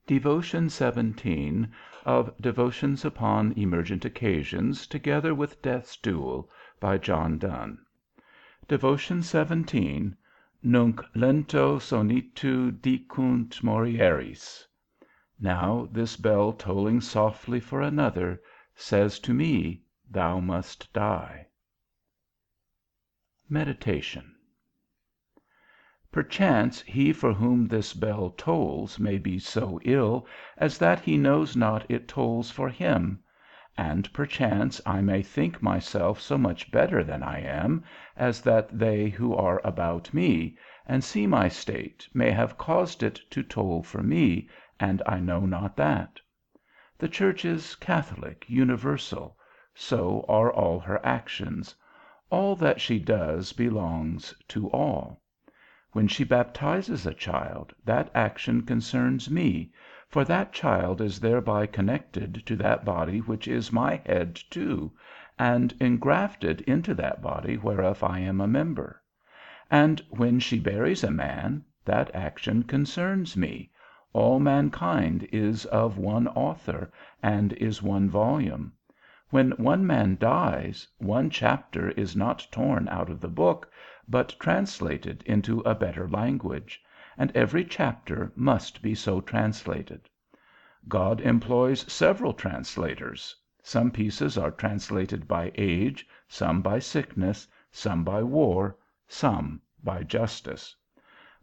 Devotion 17 of Devotions upon Emergent Occasions, together with Death's Duel, by John Donne. Devotion 17. Nunc lento sonitu dicunt morieris. Now this bell tolling softly for another, says to me, thou must die. Meditation. Perchance he for whom this bell tolls may be so ill as that he knows not it tolls for him; and perchance I may think myself so much better than I am, as that they who are about me, and see my state, may have caused it to toll for me, and I know not that. The Church is catholic, universal; so are all her actions. All that she does belongs to all. When she baptizes a child, that action concerns me, for that child is thereby connected to that body which is my head too, and engrafted into that body whereof I am a member. And when she buries a man, that action concerns me, all mankind is of one author, and is one volume. When one man dies, one chapter is not torn out of the book, but translated into a better language, and every chapter must be so translated. God employs several translators; some pieces are translated by age, some by sickness, some by war, some by justice.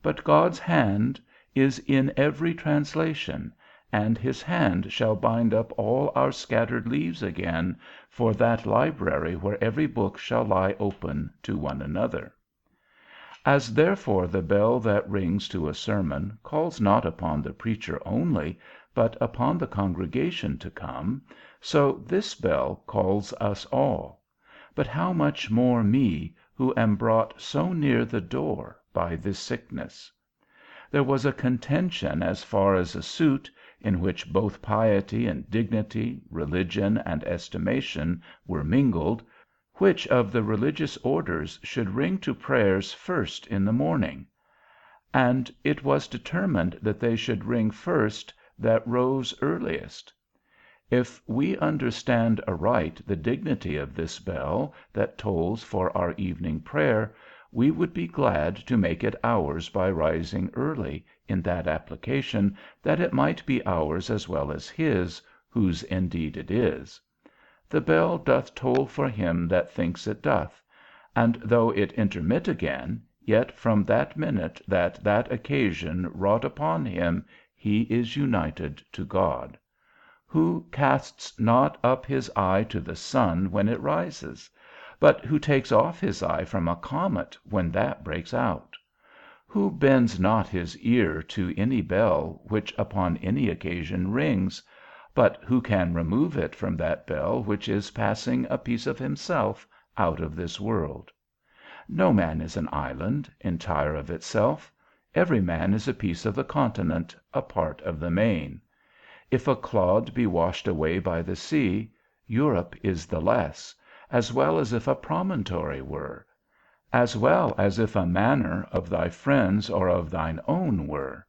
But God's hand is in every translation, and his hand shall bind up all our scattered leaves again, for that library where every book shall lie open to one another. As therefore the bell that rings to a sermon calls not upon the preacher only, but upon the congregation to come, so this bell calls us all; but how much more me, who am brought so near the door by this sickness? There was a contention as far as a suit, in which both piety and dignity, religion and estimation were mingled, which of the religious orders should ring to prayers first in the morning; and it was determined that they should ring first that rose earliest. If we understand aright the dignity of this bell that tolls for our evening prayer, we would be glad to make it ours by rising early, in that application, that it might be ours as well as his, whose indeed it is. The bell doth toll for him that thinks it doth; and though it intermit again, yet from that minute that that occasion wrought upon him, he is united to God. Who casts not up his eye to the sun when it rises? But who takes off his eye from a comet when that breaks out? Who bends not his ear to any bell which upon any occasion rings? But who can remove it from that bell which is passing a piece of himself out of this world? No man is an island, entire of itself; every man is a piece of the continent, a part of the main. If a clod be washed away by the sea, Europe is the less, as well as if a promontory were, as well as if a manor of thy friends or of thine own were.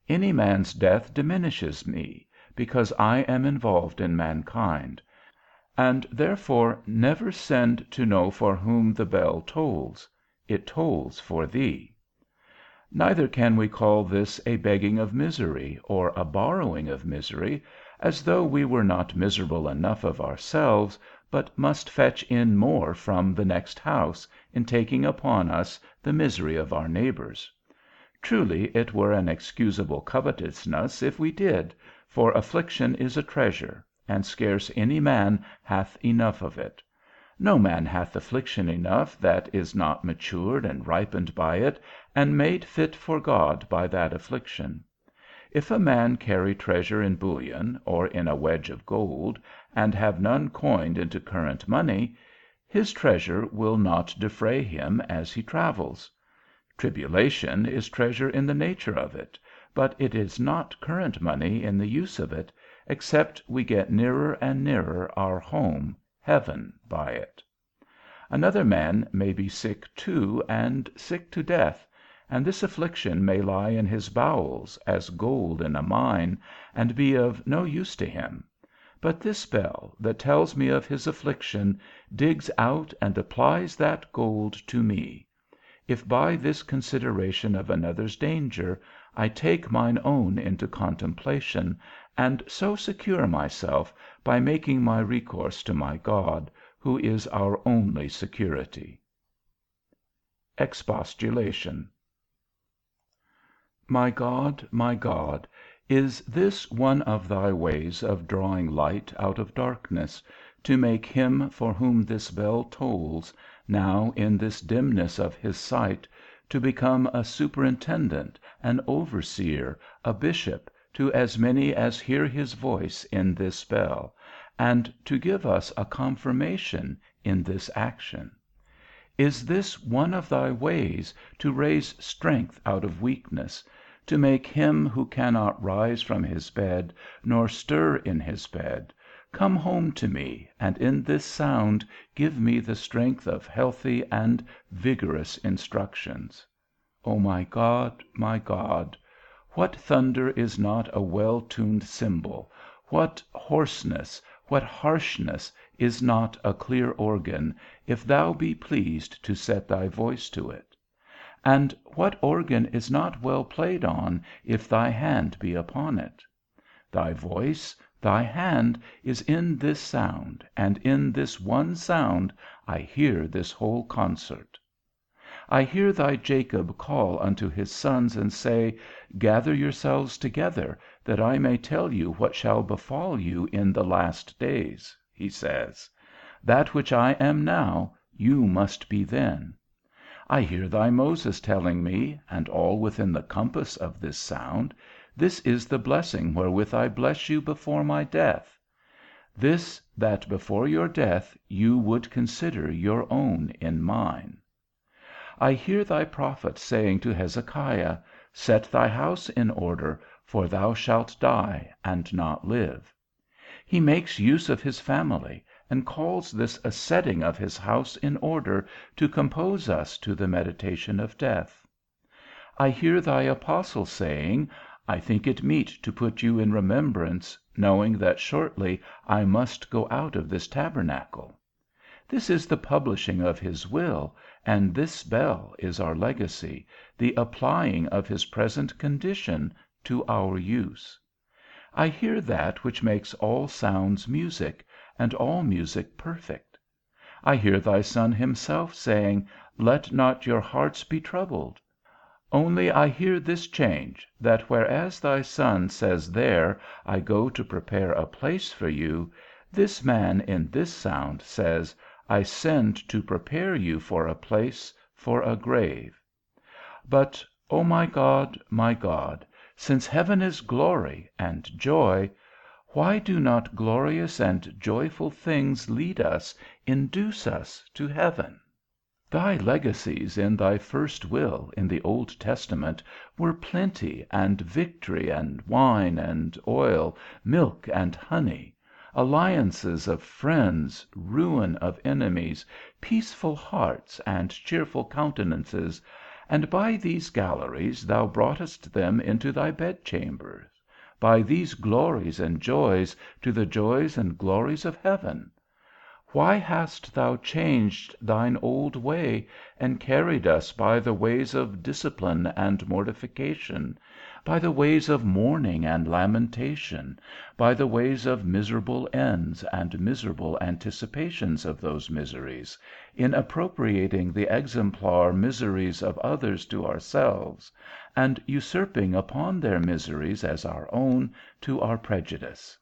Any man's death diminishes me, because I am involved in mankind; and therefore never send to know for whom the bell tolls; it tolls for thee. Neither can we call this a begging of misery, or a borrowing of misery, as though we were not miserable enough of ourselves, but must fetch in more from the next house, in taking upon us the misery of our neighbours. Truly it were an excusable covetousness if we did, for affliction is a treasure, and scarce any man hath enough of it. No man hath affliction enough that is not matured and ripened by it, and made fit for God by that affliction. If a man carry treasure in bullion, or in a wedge of gold, and have none coined into current money, his treasure will not defray him as he travels. Tribulation is treasure in the nature of it, but it is not current money in the use of it, except we get nearer and nearer our home, heaven, by it. Another man may be sick too, and sick to death, and this affliction may lie in his bowels, as gold in a mine, and be of no use to him; but this bell, that tells me of his affliction, digs out and applies that gold to me, if by this consideration of another's danger I take mine own into contemplation, and so secure myself by making my recourse to my God, who is our only security. EXPOSTULATION. My God, is this one of thy ways of drawing light out of darkness, to make him for whom this bell tolls, now in this dimness of his sight, to become a superintendent, an overseer, a bishop, to as many as hear his voice in this bell, and to give us a confirmation in this action? Is this one of thy ways, to raise strength out of weakness, to make him who cannot rise from his bed, nor stir in his bed, come home to me, and in this sound give me the strength of healthy and vigorous instructions? O my God, what thunder is not a well-tuned cymbal, what hoarseness, what harshness is not a clear organ, if thou be pleased to set thy voice to it? And what organ is not well played on, if thy hand be upon it? Thy voice, thy hand, is in this sound, and in this one sound I hear this whole concert. I hear thy Jacob call unto his sons, and say, Gather yourselves together, that I may tell you what shall befall you in the last days, he says. That which I am now, you must be then. I hear thy Moses telling me, and all within the compass of this sound, This is the blessing wherewith I bless you before my death. This, that before your death you would consider your own in mine. I hear thy prophet saying to Hezekiah, Set thy house in order, for thou shalt die, and not live. He makes use of his family, and calls this a setting of his house in order, to compose us to the meditation of death. I hear thy apostle saying, I think it meet to put you in remembrance, knowing that shortly I must go out of this tabernacle. This is the publishing of his will, and this bell is our legacy, the applying of his present condition to our use. I hear that which makes all sounds music, and all music perfect. I hear thy Son himself saying, Let not your hearts be troubled. Only I hear this change, that whereas thy Son says there, I go to prepare a place for you, this man in this sound says, I send to prepare you for a place, for a grave. But, O my God, since heaven is glory and joy, why do not glorious and joyful things lead us, induce us to heaven? Thy legacies in thy first will in the Old Testament were plenty and victory and wine and oil, milk and honey, alliances of friends, ruin of enemies, peaceful hearts and cheerful countenances, and by these galleries thou broughtest them into thy bedchambers, by these glories and joys to the joys and glories of heaven. Why hast thou changed thine old way, and carried us by the ways of discipline and mortification, by the ways of mourning and lamentation, by the ways of miserable ends and miserable anticipations of those miseries, in appropriating the exemplar miseries of others to ourselves, and usurping upon their miseries as our own, to our prejudice?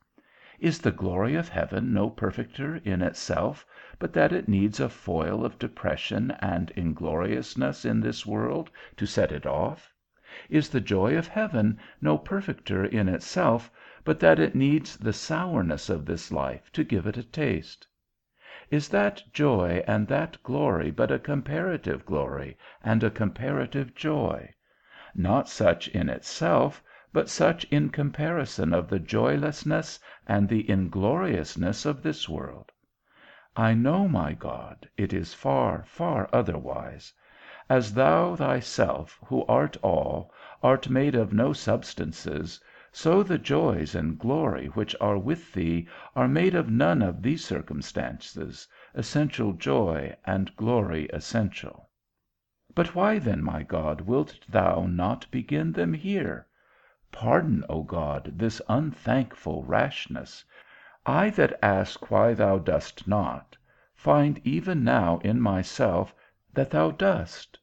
Is the glory of heaven no perfecter in itself, but that it needs a foil of depression and ingloriousness in this world to set it off? Is the joy of heaven no perfecter in itself, but that it needs the sourness of this life to give it a taste? Is that joy and that glory but a comparative glory and a comparative joy? Not such in itself, but such in comparison of the joylessness and the ingloriousness of this world. I know, my God, it is far, far otherwise. As thou thyself, who art all, art made of no substances, so the joys and glory which are with thee are made of none of these circumstances, essential joy and glory essential. But why then, my God, wilt thou not begin them here? Pardon, O God, this unthankful rashness. I that ask why thou dost not, find even now in myself that thou dost.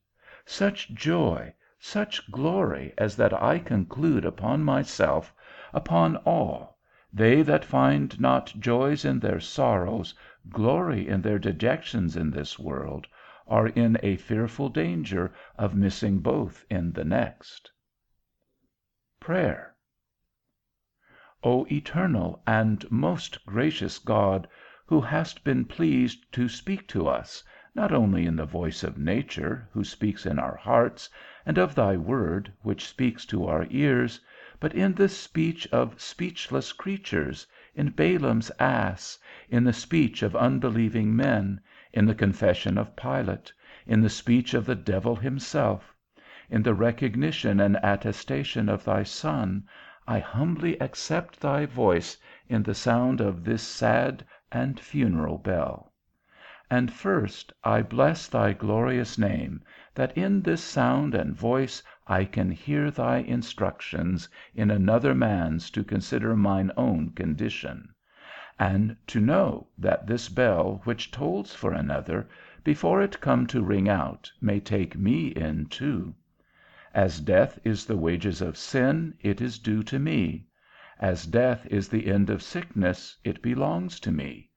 Such joy, such glory as that I conclude upon myself, upon all, they that find not joys in their sorrows, glory in their dejections in this world, are in a fearful danger of missing both in the next. Prayer. O eternal and most gracious God, who hast been pleased to speak to us, not only in the voice of nature, who speaks in our hearts, and of thy word, which speaks to our ears, but in the speech of speechless creatures, in Balaam's ass, in the speech of unbelieving men, in the confession of Pilate, in the speech of the devil himself, in the recognition and attestation of thy Son, I humbly accept thy voice in the sound of this sad and funeral bell. And first, I bless thy glorious name, that in this sound and voice I can hear thy instructions in another man's to consider mine own condition, and to know that this bell which tolls for another, before it come to ring out, may take me in too. As death is the wages of sin, it is due to me. As death is the end of sickness, it belongs to me.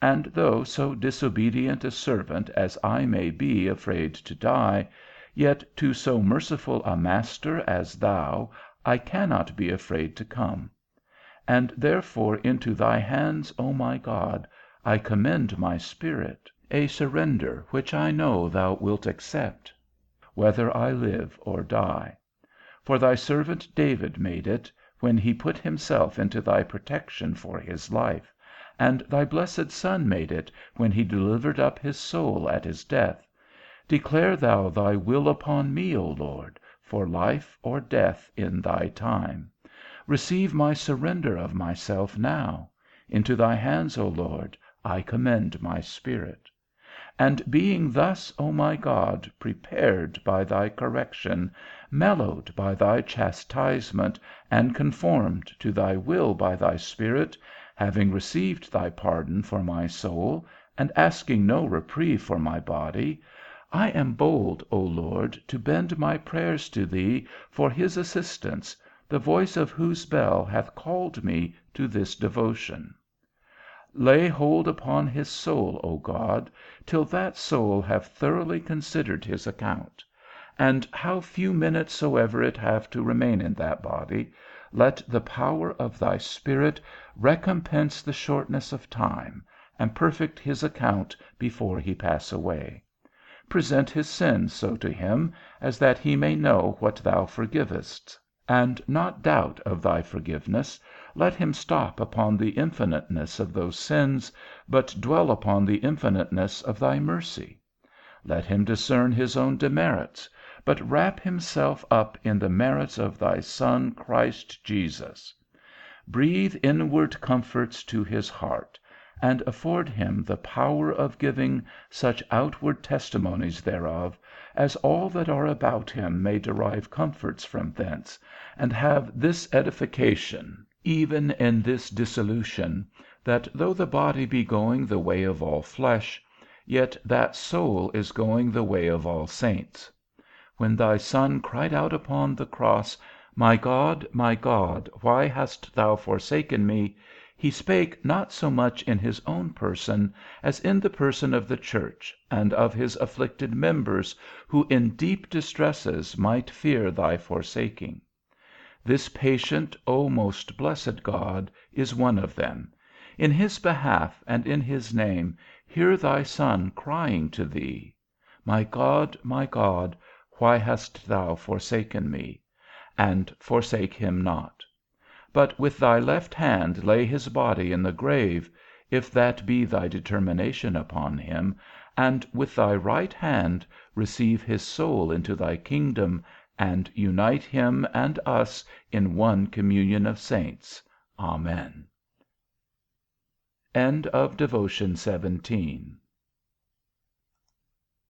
And though so disobedient a servant as I may be afraid to die, yet to so merciful a master as thou I cannot be afraid to come. And therefore into thy hands, O my God, I commend my spirit, a surrender which I know thou wilt accept, whether I live or die. For thy servant David made it, when he put himself into thy protection for his life, and thy blessed Son made it, when he delivered up his soul at his death. Declare thou thy will upon me, O Lord, for life or death in thy time. Receive my surrender of myself now. Into thy hands, O Lord, I commend my spirit. And being thus, O my God, prepared by thy correction, mellowed by thy chastisement, and conformed to thy will by thy Spirit, having received thy pardon for my soul, and asking no reprieve for my body, I am bold, O Lord, to bend my prayers to thee for his assistance, the voice of whose bell hath called me to this devotion. Lay hold upon his soul, O God, till that soul have thoroughly considered his account; and how few minutes soever it have to remain in that body, let the power of thy Spirit recompense the shortness of time, and perfect his account before he pass away. Present his sins so to him, as that he may know what thou forgivest, and not doubt of thy forgiveness. Let him stop upon the infiniteness of those sins, but dwell upon the infiniteness of thy mercy. Let him discern his own demerits, but wrap himself up in the merits of thy Son Christ Jesus. Breathe inward comforts to his heart, and afford him the power of giving such outward testimonies thereof, as all that are about him may derive comforts from thence, and have this edification, even in this dissolution, that though the body be going the way of all flesh, yet that soul is going the way of all saints. When thy Son cried out upon the cross, my God, why hast thou forsaken me? He spake not so much in his own person, as in the person of the church, and of his afflicted members, who in deep distresses might fear thy forsaking. This patient, O most blessed God, is one of them. In his behalf, and in his name, hear thy Son crying to thee, my God, why hast thou forsaken me? And forsake him not. But with thy left hand lay his body in the grave, if that be thy determination upon him, and with thy right hand receive his soul into thy kingdom, and unite him and us in one communion of saints. Amen. Devotion 17